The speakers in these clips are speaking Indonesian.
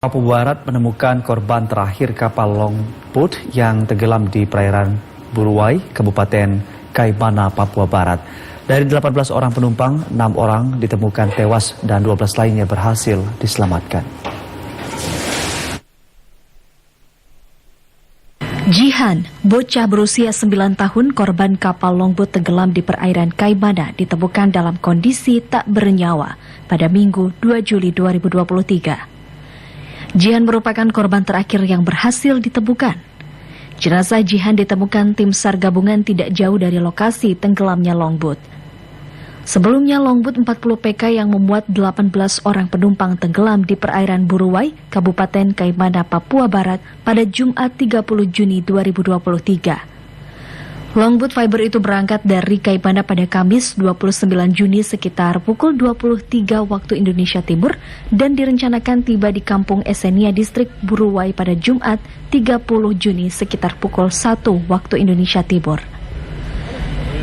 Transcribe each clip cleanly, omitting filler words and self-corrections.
Papua Barat menemukan korban terakhir kapal longboat yang tenggelam di perairan Buruwai, Kabupaten Kaimana, Papua Barat. Dari 18 orang penumpang, 6 orang ditemukan tewas dan 12 lainnya berhasil diselamatkan. Jihan, bocah berusia 9 tahun, korban kapal longboat tenggelam di perairan Kaimana, ditemukan dalam kondisi tak bernyawa pada Minggu 2 Juli 2023. Jihan merupakan korban terakhir yang berhasil ditemukan. Jenazah Jihan ditemukan tim SAR gabungan tidak jauh dari lokasi tenggelamnya longboat. Sebelumnya longboat 40 PK yang memuat 18 orang penumpang tenggelam di perairan Buruwai, Kabupaten Kaimana, Papua Barat pada Jumat 30 Juni 2023. Longboat fiber itu berangkat dari Kaimana pada Kamis 29 Juni sekitar pukul 23 waktu Indonesia Timur dan direncanakan tiba di Kampung Esenia, Distrik Buruwai pada Jumat 30 Juni sekitar pukul 1 waktu Indonesia Timur.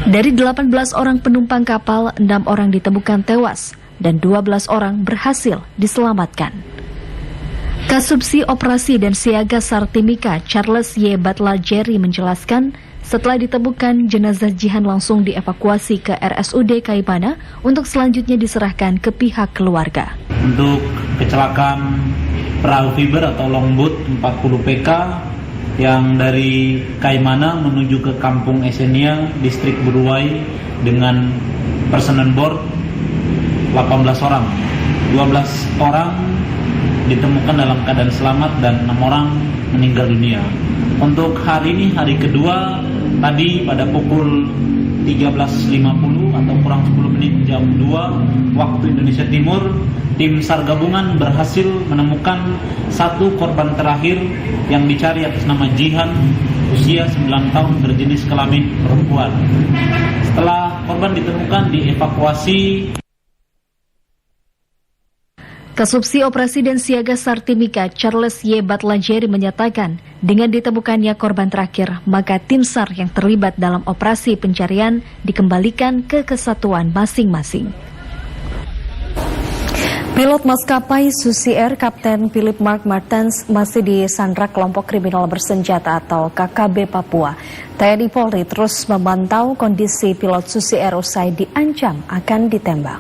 Dari 18 orang penumpang kapal, 6 orang ditemukan tewas dan 12 orang berhasil diselamatkan. Kasubsi Operasi dan Siaga SAR Timika Charles Y. Batlajeri menjelaskan, setelah ditemukan, jenazah Jihan langsung dievakuasi ke RSUD Kaimana untuk selanjutnya diserahkan ke pihak keluarga. Untuk kecelakaan perahu fiber atau longboat 40 PK yang dari Kaimana menuju ke Kampung Esenia, Distrik Buruwai dengan personel board 18 orang. 12 orang ditemukan dalam keadaan selamat dan 6 orang meninggal dunia. Untuk hari ini, hari kedua, tadi pada pukul 13.50 atau kurang 10 menit jam 2 waktu Indonesia Timur, tim SAR gabungan berhasil menemukan satu korban terakhir yang dicari atas nama Jihan, usia 9 tahun, berjenis kelamin perempuan. Setelah korban ditemukan, dievakuasi. Kasubsi Operasi dan Siaga SAR Timika Charles Y. Batlajeri menyatakan, dengan ditemukannya korban terakhir, maka tim SAR yang terlibat dalam operasi pencarian dikembalikan ke kesatuan masing-masing. Pilot maskapai Susi Air Kapten Philip Mark Martens masih disandra kelompok kriminal bersenjata atau KKB Papua. TNI Polri terus memantau kondisi pilot Susi Air usai diancam akan ditembak.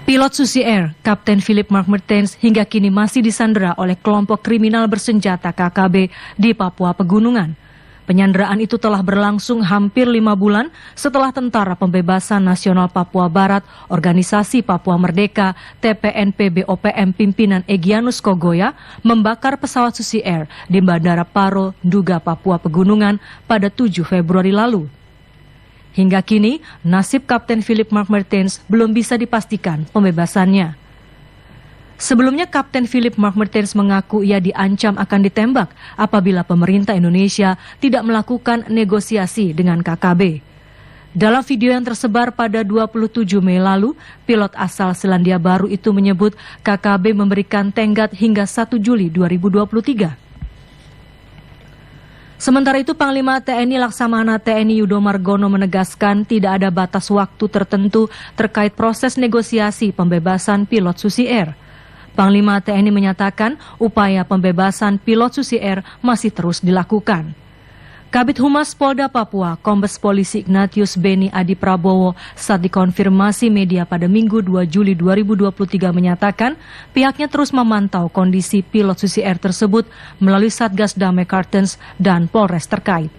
Pilot Susi Air, Kapten Philip Mark Martens hingga kini masih disandera oleh kelompok kriminal bersenjata KKB di Papua Pegunungan. Penyanderaan itu telah berlangsung hampir 5 bulan setelah Tentara Pembebasan Nasional Papua Barat, Organisasi Papua Merdeka, TPNP BOPM pimpinan Egyanus Kogoya membakar pesawat Susi Air di Bandara Paro, Nduga, Papua Pegunungan pada 7 Februari lalu. Hingga kini, nasib Kapten Philip Mark Martens belum bisa dipastikan pembebasannya. Sebelumnya, Kapten Philip Mark Martens mengaku ia diancam akan ditembak apabila pemerintah Indonesia tidak melakukan negosiasi dengan KKB. Dalam video yang tersebar pada 27 Mei lalu, pilot asal Selandia Baru itu menyebut KKB memberikan tenggat hingga 1 Juli 2023. Sementara itu, Panglima TNI Laksamana TNI Yudo Margono menegaskan tidak ada batas waktu tertentu terkait proses negosiasi pembebasan pilot Susi Air. Panglima TNI menyatakan upaya pembebasan pilot Susi Air masih terus dilakukan. Kabid Humas Polda Papua, Kombes Polisi Ignatius Beni Adi Prabowo saat dikonfirmasi media pada Minggu 2 Juli 2023 menyatakan pihaknya terus memantau kondisi pilot Susi Air tersebut melalui Satgas Damai Kartens dan Polres terkait.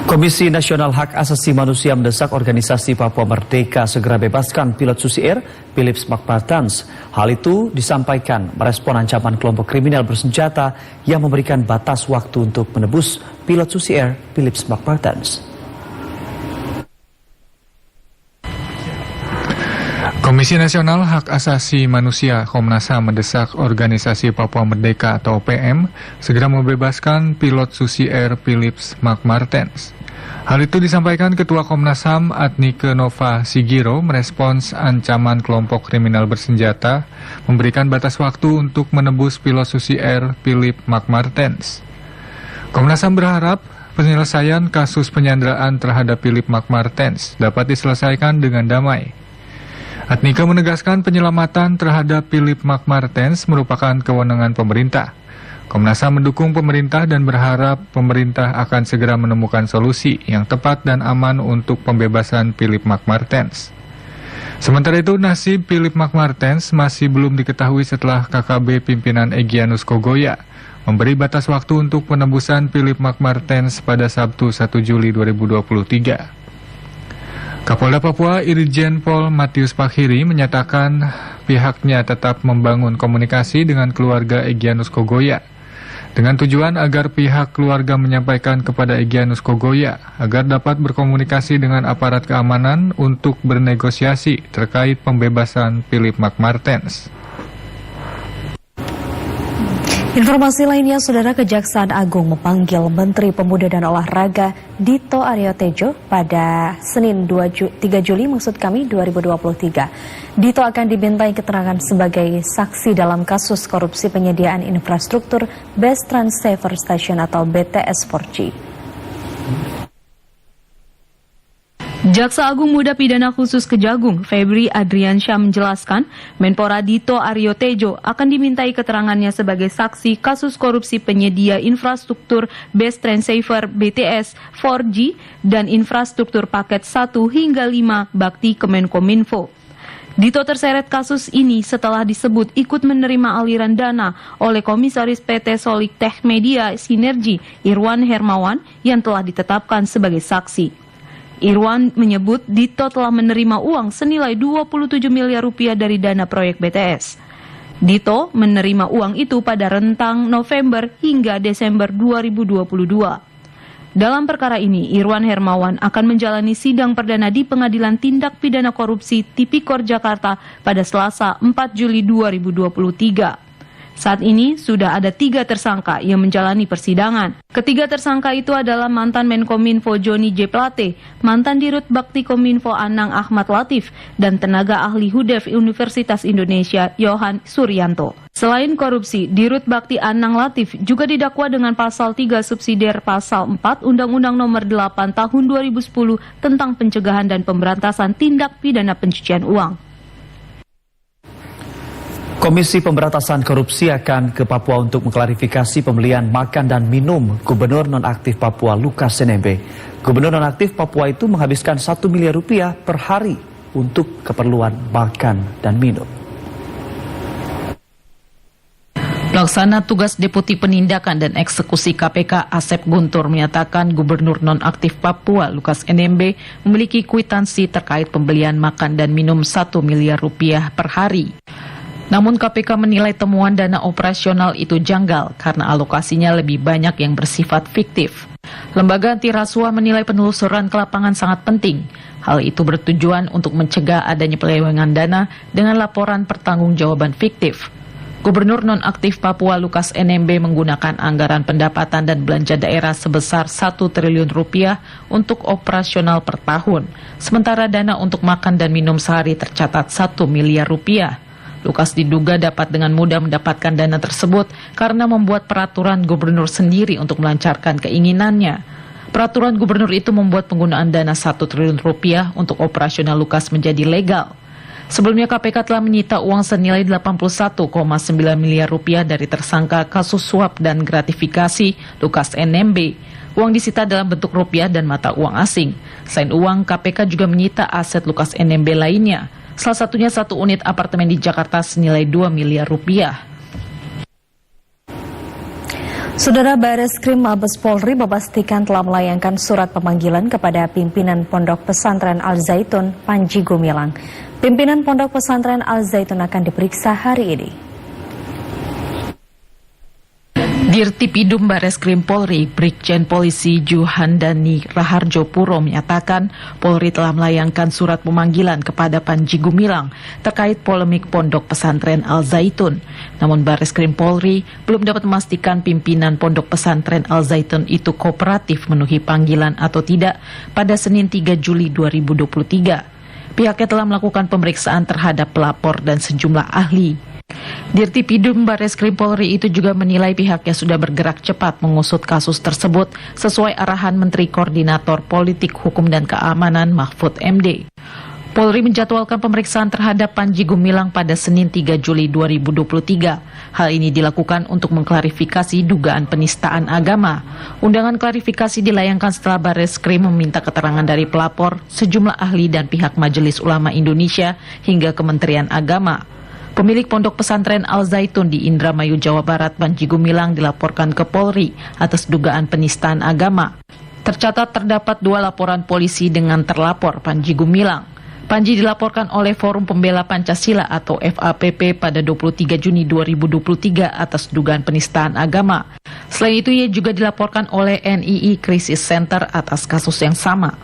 Komisi Nasional Hak Asasi Manusia mendesak organisasi Papua Merdeka segera bebaskan pilot Susi Air, Philip Mark Martens. Hal itu disampaikan merespon ancaman kelompok kriminal bersenjata yang memberikan batas waktu untuk menebus pilot Susi Air, Philip Mark Martens. Komisi Nasional Hak Asasi Manusia Komnas HAM mendesak organisasi Papua Merdeka atau PM segera membebaskan pilot Susi Air Philip Mark Martens. Hal itu disampaikan Ketua Komnas HAM Adnike Nova Sigiro merespons ancaman kelompok kriminal bersenjata memberikan batas waktu untuk menebus pilot Susi Air Philip Mark Martens. Komnas HAM berharap penyelesaian kasus penyanderaan terhadap Philip Mark Martens dapat diselesaikan dengan damai. Adnika menegaskan penyelamatan terhadap Philip McMartens merupakan kewenangan pemerintah. Komnas HAM mendukung pemerintah dan berharap pemerintah akan segera menemukan solusi yang tepat dan aman untuk pembebasan Philip McMartens. Sementara itu, nasib Philip McMartens masih belum diketahui setelah KKB pimpinan Egyanus Kogoya memberi batas waktu untuk penembusan Philip McMartens pada Sabtu 1 Juli 2023. Kapolda Papua Irjen Pol Matius Pakhiri menyatakan pihaknya tetap membangun komunikasi dengan keluarga Egyanus Kogoya dengan tujuan agar pihak keluarga menyampaikan kepada Egyanus Kogoya agar dapat berkomunikasi dengan aparat keamanan untuk bernegosiasi terkait pembebasan Philip McMartens. Informasi lainnya, Saudara, Kejaksaan Agung memanggil Menteri Pemuda dan Olahraga Dito Aryo Tejo pada Senin 3 Juli 2023. Dito akan dimintai keterangan sebagai saksi dalam kasus korupsi penyediaan infrastruktur Base Transceiver Station atau BTS 4G. Jaksa Agung Muda Pidana Khusus Kejagung, Febri Adriansyah menjelaskan, Menpora Dito Aryo Tejo akan dimintai keterangannya sebagai saksi kasus korupsi penyedia infrastruktur Base Transceiver BTS 4G dan infrastruktur paket 1 hingga 5 bakti Kemenkominfo. Dito terseret kasus ini setelah disebut ikut menerima aliran dana oleh Komisaris PT Solik Tech Media Sinergi Irwan Hermawan yang telah ditetapkan sebagai saksi. Irwan menyebut Dito telah menerima uang senilai 27 miliar rupiah dari dana proyek BTS. Dito menerima uang itu pada rentang November hingga Desember 2022. Dalam perkara ini, Irwan Hermawan akan menjalani sidang perdana di Pengadilan Tindak Pidana Korupsi Tipikor Jakarta pada Selasa 4 Juli 2023. Saat ini sudah ada 3 tersangka yang menjalani persidangan. Ketiga tersangka itu adalah mantan Menkominfo Joni J. Plate, mantan Dirut Bakti Kominfo Anang Ahmad Latif, dan tenaga ahli HUDEF Universitas Indonesia Yohan Suryanto. Selain korupsi, Dirut Bakti Anang Latif juga didakwa dengan pasal 3 subsidiar pasal 4 Undang-Undang Nomor 8 Tahun 2010 tentang pencegahan dan pemberantasan tindak pidana pencucian uang. Komisi Pemberantasan Korupsi akan ke Papua untuk mengklarifikasi pembelian makan dan minum Gubernur Nonaktif Papua Lukas NMB. Gubernur Nonaktif Papua itu menghabiskan 1 miliar rupiah per hari untuk keperluan makan dan minum. Pelaksana tugas Deputi Penindakan dan Eksekusi KPK Asep Guntur menyatakan Gubernur Nonaktif Papua Lukas NMB memiliki kwitansi terkait pembelian makan dan minum 1 miliar rupiah per hari. Namun KPK menilai temuan dana operasional itu janggal karena alokasinya lebih banyak yang bersifat fiktif. Lembaga anti rasuah menilai penelusuran ke lapangan sangat penting. Hal itu bertujuan untuk mencegah adanya penyelewengan dana dengan laporan pertanggungjawaban fiktif. Gubernur Nonaktif Papua Lukas NMB menggunakan anggaran pendapatan dan belanja daerah sebesar 1 triliun rupiah untuk operasional per tahun. Sementara dana untuk makan dan minum sehari tercatat 1 miliar rupiah. Lukas diduga dapat dengan mudah mendapatkan dana tersebut karena membuat peraturan gubernur sendiri untuk melancarkan keinginannya. Peraturan gubernur itu membuat penggunaan dana 1 triliun rupiah untuk operasional Lukas menjadi legal. Sebelumnya KPK telah menyita uang senilai 81,9 miliar rupiah dari tersangka kasus suap dan gratifikasi Lukas NMB. Uang disita dalam bentuk rupiah dan mata uang asing. Selain uang, KPK juga menyita aset Lukas NMB lainnya. Salah satunya 1 unit apartemen di Jakarta senilai 2 miliar rupiah. Saudara, Bareskrim Mabes Polri memastikan telah melayangkan surat pemanggilan kepada pimpinan Pondok Pesantren Al Zaitun, Panji Gumilang. Pimpinan Pondok Pesantren Al Zaitun akan diperiksa hari ini. Dirtipidum Bareskrim Polri, Brigjen Polisi Juhandani Raharjo Puro menyatakan Polri telah melayangkan surat pemanggilan kepada Panji Gumilang terkait polemik Pondok Pesantren Al Zaitun. Namun Bareskrim Polri belum dapat memastikan pimpinan Pondok Pesantren Al Zaitun itu kooperatif memenuhi panggilan atau tidak pada Senin 3 Juli 2023. Pihaknya telah melakukan pemeriksaan terhadap pelapor dan sejumlah ahli. Dirtipidum Bareskrim Polri itu juga menilai pihaknya sudah bergerak cepat mengusut kasus tersebut sesuai arahan Menteri Koordinator Politik Hukum dan Keamanan Mahfud MD. Polri menjadwalkan pemeriksaan terhadap Panji Gumilang pada Senin 3 Juli 2023. Hal ini dilakukan untuk mengklarifikasi dugaan penistaan agama. Undangan klarifikasi dilayangkan setelah Barreskrim meminta keterangan dari pelapor, sejumlah ahli dan pihak Majelis Ulama Indonesia hingga Kementerian Agama. Pemilik pondok pesantren Al-Zaitun di Indramayu, Jawa Barat, Panji Gumilang dilaporkan ke Polri atas dugaan penistaan agama. Tercatat terdapat 2 laporan polisi dengan terlapor Panji Gumilang. Panji dilaporkan oleh Forum Pembela Pancasila atau FAPP pada 23 Juni 2023 atas dugaan penistaan agama. Selain itu, ia juga dilaporkan oleh NII Crisis Center atas kasus yang sama.